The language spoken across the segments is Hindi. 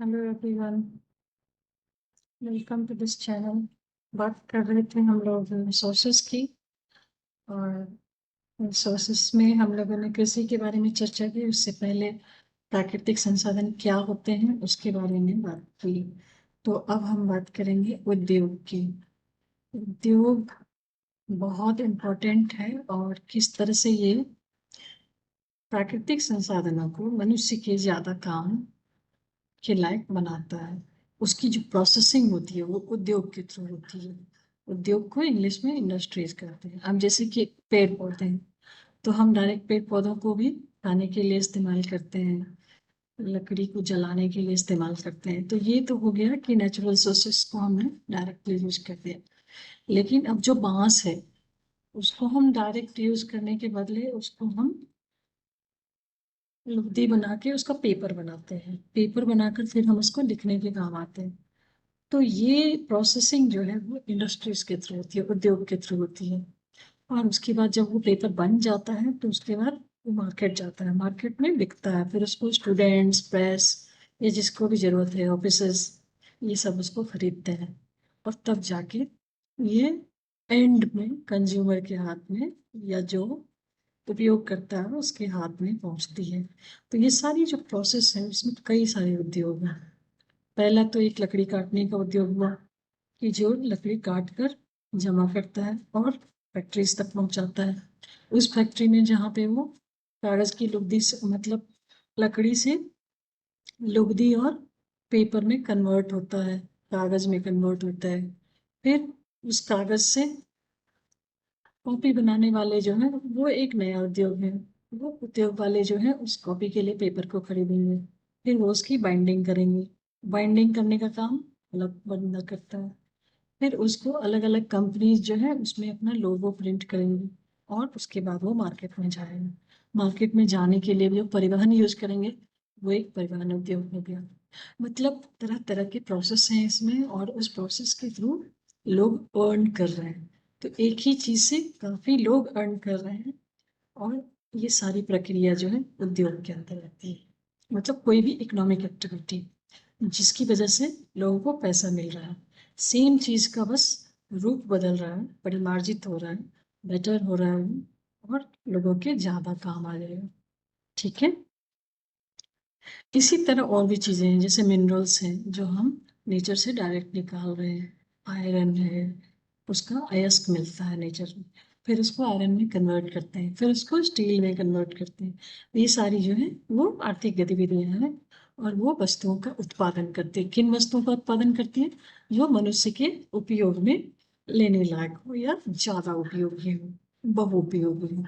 Hello everyone, welcome to this channel. बात कर रहे थे हम लोग रिसोर्सेज की, और रिसोर्सेज में हम लोगों ने कृषि के बारे में चर्चा की। उससे पहले प्राकृतिक संसाधन क्या होते हैं उसके बारे में बात की। तो अब हम बात करेंगे उद्योग की। उद्योग बहुत इम्पोर्टेंट है और किस तरह से ये प्राकृतिक संसाधनों को मनुष्य के ज़्यादा काम के लायक बनाता है। उसकी जो प्रोसेसिंग होती है वो उद्योग के थ्रू होती है। उद्योग को इंग्लिश में इंडस्ट्रीज कहते हैं। अब जैसे कि पेड़ पौधे हैं, तो हम डायरेक्ट पेड़ पौधों को भी खाने के लिए इस्तेमाल करते हैं, लकड़ी को जलाने के लिए इस्तेमाल करते हैं। तो ये तो हो गया कि नेचुरल सोर्सेस को हमने डायरेक्टली यूज कर दिया। लेकिन अब जो बांस है उसको हम डायरेक्ट यूज करने के बदले उसको हम लुगदी बना के उसका पेपर बनाते हैं। पेपर बनाकर फिर हम उसको लिखने के काम आते हैं। तो ये प्रोसेसिंग जो है वो इंडस्ट्रीज के थ्रू होती है, उद्योग के थ्रू होती है। और उसके बाद जब वो पेपर बन जाता है तो उसके बाद वो मार्केट जाता है, मार्केट में बिकता है। फिर उसको स्टूडेंट्स, प्रेस, या जिसको भी जरूरत है, ऑफिसर्स, ये सब उसको खरीदते हैं। और तब जाके ये एंड में कंज्यूमर के हाथ में, या जो उपयोग करता है उसके हाथ में पहुंचती है। तो ये सारी जो प्रोसेस है उसमें कई सारे उद्योग हैं। पहला तो एक लकड़ी काटने का उद्योग हुआ, कि जो लकड़ी काट कर जमा करता है और फैक्ट्रीज तक पहुंचाता है। उस फैक्ट्री में जहाँ पे वो कागज की लुगदी से, मतलब लकड़ी से लुगदी और पेपर में कन्वर्ट होता है, कागज में कन्वर्ट होता है। फिर उस कागज से कॉपी बनाने वाले जो है वो एक नया उद्योग है। वो उद्योग वाले जो है उस कॉपी के लिए पेपर को खरीदेंगे, फिर वो उसकी बाइंडिंग करेंगे। बाइंडिंग करने का काम अलग बंदा करता है। फिर उसको अलग अलग कंपनीज जो है उसमें अपना लोगो प्रिंट करेंगे, और उसके बाद वो मार्केट में जाएगा। मार्केट में जाने के लिए भी वो परिवहन यूज करेंगे, वो एक परिवहन उद्योग हो गया। मतलब तरह तरह के प्रोसेस हैं इसमें, और उस प्रोसेस के थ्रू लोग अर्न कर रहे हैं। तो एक ही चीज से काफी लोग अर्न कर रहे हैं। और ये सारी प्रक्रिया जो है उद्योग के अंदर आती है। मतलब कोई भी इकोनॉमिक एक्टिविटी जिसकी वजह से लोगों को पैसा मिल रहा है। सेम चीज का बस रूप बदल रहा है, परिमार्जित हो रहा है, बेटर हो रहा है, और लोगों के ज्यादा काम आ जाएगा। ठीक है। इसी तरह और भी चीजें हैं, जैसे मिनरल्स हैं जो हम नेचर से डायरेक्ट निकाल रहे हैं। आयरन है, उसका अयस्क मिलता है नेचर में, फिर उसको आयरन में कन्वर्ट करते हैं, फिर उसको स्टील में कन्वर्ट करते हैं। ये सारी जो है वो आर्थिक गतिविधियां हैं, और वो वस्तुओं का उत्पादन करते हैं। किन वस्तुओं का उत्पादन करती है? जो मनुष्य के उपयोग में लेने लायक हो, या ज्यादा उपयोगी हो, बहुउपयोगी हो।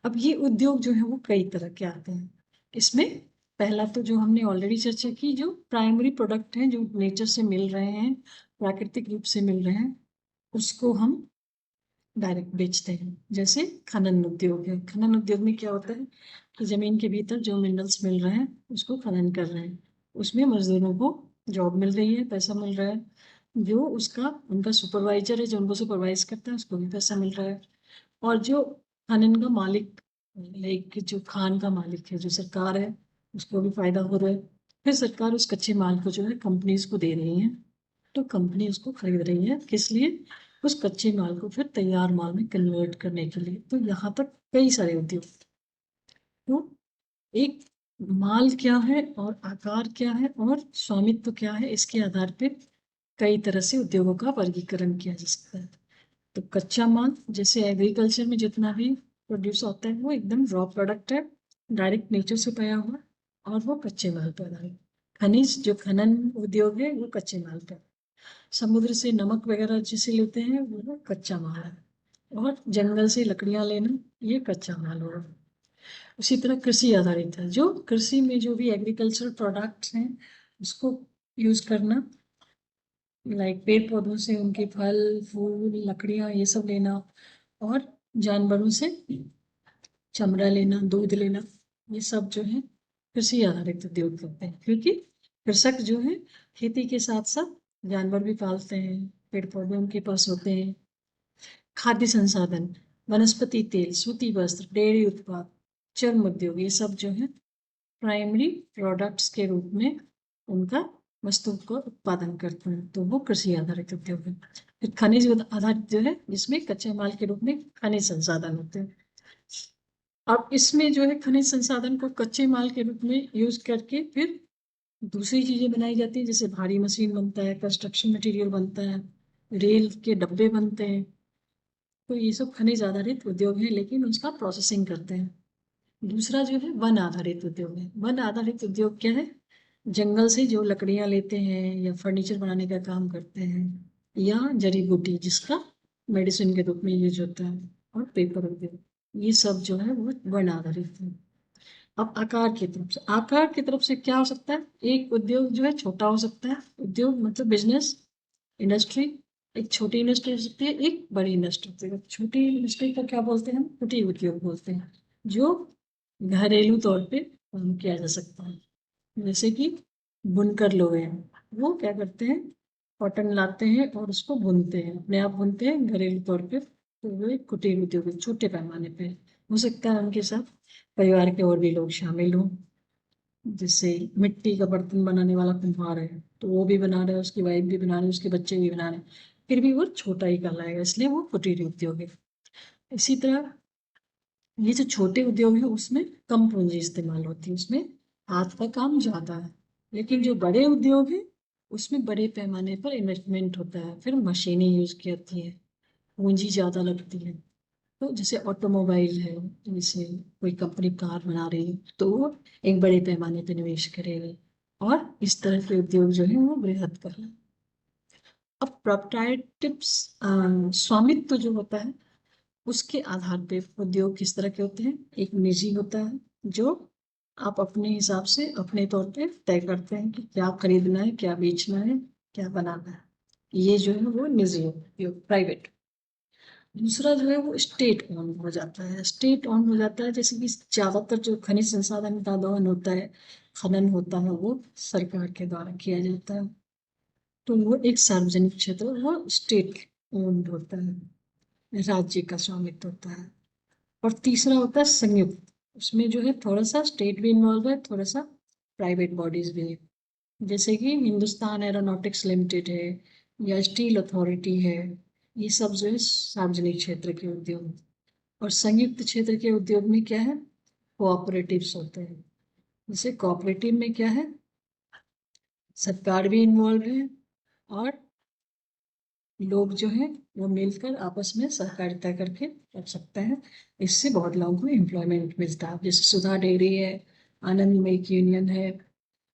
अब ये उद्योग जो है वो कई तरह के आते हैं। इसमें पहला तो जो हमने ऑलरेडी चर्चा की, जो प्राइमरी प्रोडक्ट हैं जो नेचर से मिल रहे हैं, प्राकृतिक रूप से मिल रहे हैं, उसको हम डायरेक्ट बेचते हैं। जैसे खनन उद्योग है। खनन उद्योग में क्या होता है कि जमीन के भीतर जो मिनरल्स मिल रहे हैं उसको खनन कर रहे हैं। उसमें मजदूरों को जॉब मिल रही है, पैसा मिल रहा है। जो उसका उनका सुपरवाइजर है जो उनको सुपरवाइज करता है उसको भी पैसा मिल रहा है। और जो खनन का मालिक, लाइक जो खान का मालिक है, जो सरकार है, उसको भी फायदा हो रहा है। फिर सरकार उस कच्चे माल को जो है कंपनीज को दे रही है, तो कंपनी उसको खरीद रही है। किस लिए? उस कच्चे माल को फिर तैयार माल में कन्वर्ट करने के लिए। तो यहाँ तक कई सारे उद्योग। तो एक माल क्या है और आकार क्या है और स्वामित्व क्या है, इसके आधार पर कई तरह से उद्योगों का वर्गीकरण किया जा सकता है। तो कच्चा माल, जैसे एग्रीकल्चर में जितना भी प्रोड्यूस होता है वो एकदम रॉ प्रोडक्ट है, डायरेक्ट नेचर से पाया हुआ, और वो कच्चे माल पर है। खनिज, जो खनन उद्योग है वो कच्चे माल पर। समुद्र से नमक वगैरह जिसे लेते हैं वो कच्चा माल है। और जंगल से लकड़ियां लेना, ये कच्चा माल होगा। उसी तरह कृषि आधारित है, जो कृषि में जो भी एग्रीकल्चर प्रोडक्ट्स हैं उसको यूज करना, लाइक पेड़ पौधों से उनके फल, फूल, लकड़ियां, ये सब लेना। और जानवरों से चमड़ा लेना, दूध लेना, ये सब जो है कृषि आधारित उद्योग करते हैं। क्योंकि कृषक जो है खेती के साथ साथ जानवर भी पालते हैं, पेड़ पौधे उनके पास होते हैं। खाद्य संसाधन, वनस्पति तेल, सूती वस्त्र, डेयरी उत्पाद, चर्म उद्योग, ये सब जो है प्राइमरी प्रोडक्ट्स के रूप में उनका वस्तु का उत्पादन करते हैं, तो वो कृषि आधारित उद्योग है। फिर खनिज आधारित जो है, जिसमें कच्चे माल के रूप में खनिज संसाधन होते हैं। अब इसमें जो है खनिज संसाधन को कच्चे माल के रूप में यूज करके फिर दूसरी चीजें बनाई जाती है, जैसे भारी मशीन बनता है, कंस्ट्रक्शन मटेरियल बनता है, रेल के डब्बे बनते हैं। तो ये सब खनिज आधारित उद्योग है, लेकिन उसका प्रोसेसिंग करते हैं। दूसरा जो है वन आधारित उद्योग है। वन आधारित उद्योग क्या है? जंगल से जो लकड़ियां लेते हैं या फर्नीचर बनाने का काम करते हैं, या जड़ी बूटी जिसका मेडिसिन के रूप में यूज होता है, और पेपर उद्योग, ये सब जो है वो वन आधारित है। अब आकार की तरफ से क्या हो सकता है? एक उद्योग जो है छोटा हो सकता है। उद्योग मतलब बिजनेस, इंडस्ट्री। एक छोटी इंडस्ट्री हो सकती है, एक बड़ी इंडस्ट्री होती है। छोटी इंडस्ट्री को क्या बोलते हैं? कुटीर उद्योग बोलते हैं, जो घरेलू तौर पे काम किया जा सकता है। जैसे कि बुनकर लोग हैं, वो क्या करते हैं? कॉटन लाते हैं और उसको बुनते हैं, अपने आप बुनते हैं घरेलू तौर पे। तो वो एक कुटीर उद्योग है, छोटे पैमाने पे हो सकता है। उनके साथ परिवार के और भी लोग शामिल हों। जैसे मिट्टी का बर्तन बनाने वाला कुम्हार है, तो वो भी बना रहा है, उसकी वाइफ भी बना रही है, उसके बच्चे भी बना रहे हैं, फिर भी वो छोटा ही कहलाएगा, इसलिए वो कुटीर उद्योग है। इसी तरह ये जो छोटे उद्योग है, उसमें कम पूंजी इस्तेमाल होती है, उसमें हाथ का काम ज्यादा है। लेकिन जो बड़े उद्योग है, उसमें बड़े पैमाने पर इन्वेस्टमेंट होता है, फिर मशीनें यूज की जाती है, पूंजी ज्यादा लगती है। तो जैसे ऑटोमोबाइल है, जैसे कोई कंपनी कार बना रही है, तो वो एक बड़े पैमाने पर निवेश करेगी, और इस तरह के उद्योग जो है वो बृहद कर रहे हैं। अब प्रोप्राइटरशिप्स, स्वामित्व जो होता है, उसके आधार पे उद्योग किस तरह के होते हैं? एक निजी होता है, जो आप अपने हिसाब से अपने तौर पे तय करते हैं कि क्या खरीदना है, क्या बेचना है, क्या बनाना है। ये जो है वो निजी उद्योग, प्राइवेट। दूसरा जो है वो स्टेट ओन हो जाता है। स्टेट ओन हो जाता है, जैसे कि ज्यादातर जो खनिज संसाधन का दोहन होता है, खनन होता है, वो सरकार के द्वारा किया जाता है, तो वो एक सार्वजनिक क्षेत्र, वो स्टेट ओन्ड होता है, राज्य का स्वामित्व होता है। और तीसरा होता है संयुक्त। उसमें जो है थोड़ा सा स्टेट भी इन्वॉल्व है, थोड़ा सा प्राइवेट बॉडीज भी है। जैसे कि हिंदुस्तान एरोनॉटिक्स लिमिटेड है, या स्टील अथॉरिटी है। ये सब जो है सार्वजनिक क्षेत्र के उद्योग हैं। और संयुक्त क्षेत्र के उद्योग में क्या है? कोऑपरेटिव्स होते हैं। जैसे कोऑपरेटिव में क्या है? सरकार भी इन्वॉल्व है, और लोग जो हैं वो मिलकर आपस में सहकारिता करके कर सकते हैं। इससे बहुत लोगों को एम्प्लॉयमेंट मिलता है। जैसे सुधा डेयरी है, आनंद मिल्क यूनियन है,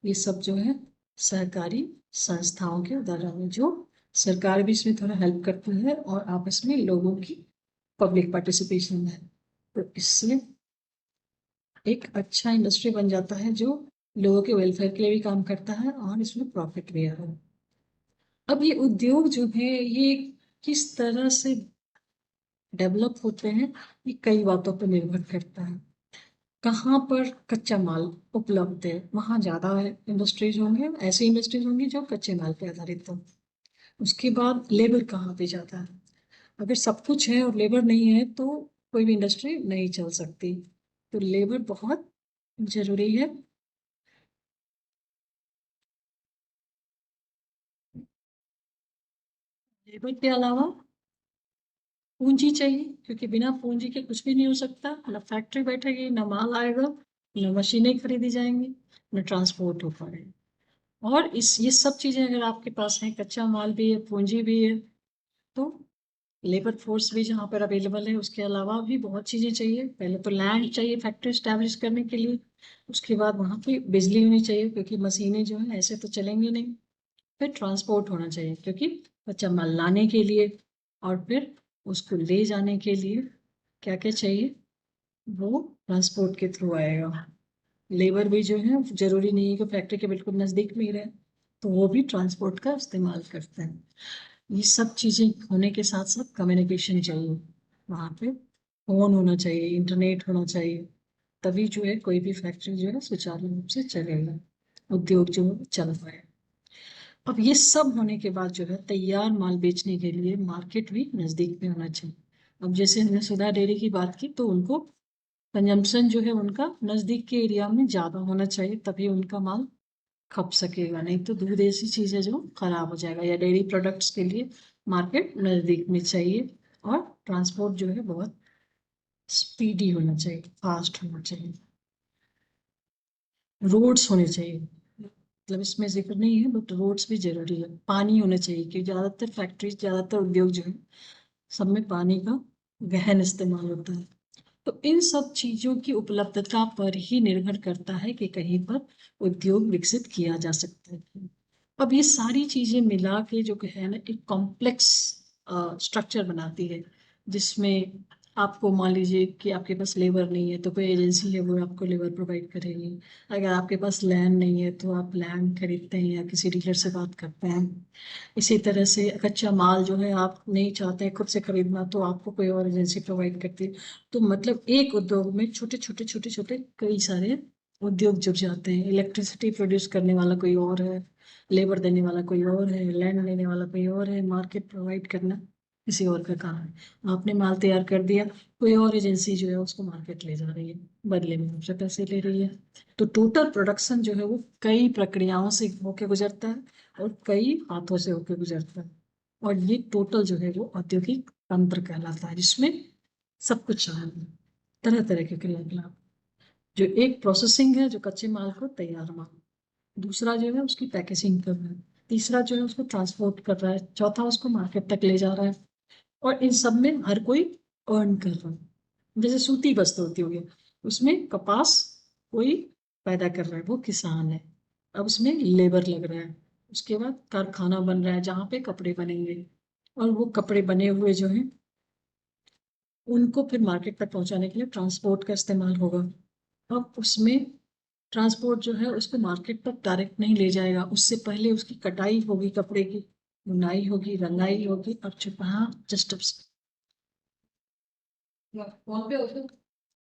ये सब जो है सहकारी संस्थाओं के उदाहरण है, जो सरकार भी इसमें थोड़ा हेल्प करती है, और आपस में लोगों की पब्लिक पार्टिसिपेशन है। तो इससे एक अच्छा इंडस्ट्री बन जाता है, जो लोगों के वेलफेयर के लिए भी काम करता है, और इसमें प्रॉफिट भी आ रहा है। अब ये उद्योग जो है, ये किस तरह से डेवलप होते हैं, ये कई बातों पर निर्भर करता है। कहाँ पर कच्चा माल उपलब्ध है, वहाँ ज़्यादा इंडस्ट्रीज होंगे, ऐसी इंडस्ट्रीज होंगी जो कच्चे माल पर आधारित हो। उसके बाद लेबर कहाँ पे ज़्यादा है। अगर सब कुछ है और लेबर नहीं है, तो कोई भी इंडस्ट्री नहीं चल सकती। तो लेबर बहुत जरूरी है। लेबर के अलावा पूंजी चाहिए, क्योंकि बिना पूंजी के कुछ भी नहीं हो सकता। ना फैक्ट्री बैठेगी, ना माल आएगा, ना मशीनें खरीदी जाएंगी, ना ट्रांसपोर्ट हो पाएगा। और इस ये सब चीजें अगर आपके पास हैं, कच्चा माल भी है, पूंजी भी है, तो लेबर फोर्स भी जहाँ पर अवेलेबल है, उसके अलावा भी बहुत चीजें चाहिए। पहले तो लैंड चाहिए फैक्ट्री स्टैब्लिश करने के लिए। उसके बाद वहाँ पे बिजली होनी चाहिए, क्योंकि मशीनें जो है ऐसे तो चलेंगी नहीं। फिर ट्रांसपोर्ट होना चाहिए, क्योंकि कच्चा माल लाने के लिए और फिर उसको ले जाने के लिए क्या क्या चाहिए, वो ट्रांसपोर्ट के थ्रू आएगा। लेबर भी जो है जरूरी नहीं है कि फैक्ट्री के बिल्कुल नज़दीक में ही रहे, तो वो भी ट्रांसपोर्ट का इस्तेमाल करते हैं। ये सब चीज़ें होने के साथ साथ कम्युनिकेशन चाहिए। वहाँ पे फोन होना चाहिए, इंटरनेट होना चाहिए, तभी जो है कोई भी फैक्ट्री जो है सुचारू रूप से चलेगा, उद्योग जो है चल पाए। अब ये सब होने के बाद जो है तैयार माल बेचने के लिए मार्केट भी नजदीक में होना चाहिए। अब जैसे हमने सुधा डेयरी की बात की, तो उनको कंजम्पशन जो है उनका नजदीक के एरिया में ज्यादा होना चाहिए, तभी उनका माल खप सकेगा, नहीं तो दूध ऐसी चीज है जो खराब हो जाएगा। या डेयरी प्रोडक्ट्स के लिए मार्केट नजदीक में चाहिए, और ट्रांसपोर्ट जो है बहुत स्पीडी होना चाहिए, फास्ट होना चाहिए। रोड्स होने चाहिए, मतलब इसमें जिक्र नहीं है बट रोड्स भी जरूरी है। पानी होना चाहिए, क्योंकि ज्यादातर फैक्ट्रीज, ज्यादातर उद्योग जो है सब में पानी का गहन इस्तेमाल होता है। तो इन सब चीजों की उपलब्धता पर ही निर्भर करता है कि कहीं पर उद्योग विकसित किया जा सकता है। अब ये सारी चीजें मिला के जो है ना एक कॉम्प्लेक्स स्ट्रक्चर बनाती है, जिसमें आपको मान लीजिए कि आपके पास लेबर नहीं है तो कोई एजेंसी है वो आपको लेबर प्रोवाइड करेगी। अगर आपके पास लैंड नहीं है तो आप लैंड खरीदते हैं या किसी डीलर से बात करते हैं। इसी तरह से कच्चा माल जो है आप नहीं चाहते हैं खुद से खरीदना तो आपको कोई और एजेंसी प्रोवाइड करती है। तो मतलब एक उद्योग में छोटे छोटे छोटे छोटे कई सारे उद्योग जुड़ जाते हैं। इलेक्ट्रिसिटी प्रोड्यूस करने वाला कोई और है, लेबर देने वाला कोई और है, लैंड देने वाला कोई और है, मार्केट प्रोवाइड करना किसी और का काम है। आपने माल तैयार कर दिया, कोई और एजेंसी जो है उसको मार्केट ले जा रही है, बदले में आपसे पैसे ले रही है। तो टोटल प्रोडक्शन जो है वो कई प्रक्रियाओं से होके गुजरता है और कई हाथों से होके गुजरता है। और ये टोटल जो है वो औद्योगिक तंत्र कहलाता है, जिसमें सब कुछ शामिल है, तरह तरह के क्रियाकलाप। जो एक प्रोसेसिंग है, जो कच्चे माल को तैयार माल, दूसरा जो है उसकी पैकेजिंग कर रहा है, तीसरा जो है उसको ट्रांसपोर्ट कर रहा है, चौथा उसको मार्केट तक ले जा रहा है। और इन सब में हर कोई अर्न कर रहा है। जैसे सूती वस्त्र होती होगी, उसमें कपास कोई पैदा कर रहा है, वो किसान है, अब उसमें लेबर लग रहा है। उसके बाद कारखाना बन रहा है जहाँ पे कपड़े बनेंगे, और वो कपड़े बने हुए जो हैं उनको फिर मार्केट तक पहुंचाने के लिए ट्रांसपोर्ट का इस्तेमाल होगा। अब उसमें ट्रांसपोर्ट जो है उसको मार्केट तक डायरेक्ट नहीं ले जाएगा, उससे पहले उसकी कटाई होगी, कपड़े की बुनाई होगी, रंगाई होगी। और हाँ, जस्ट कौन पे हो तुम?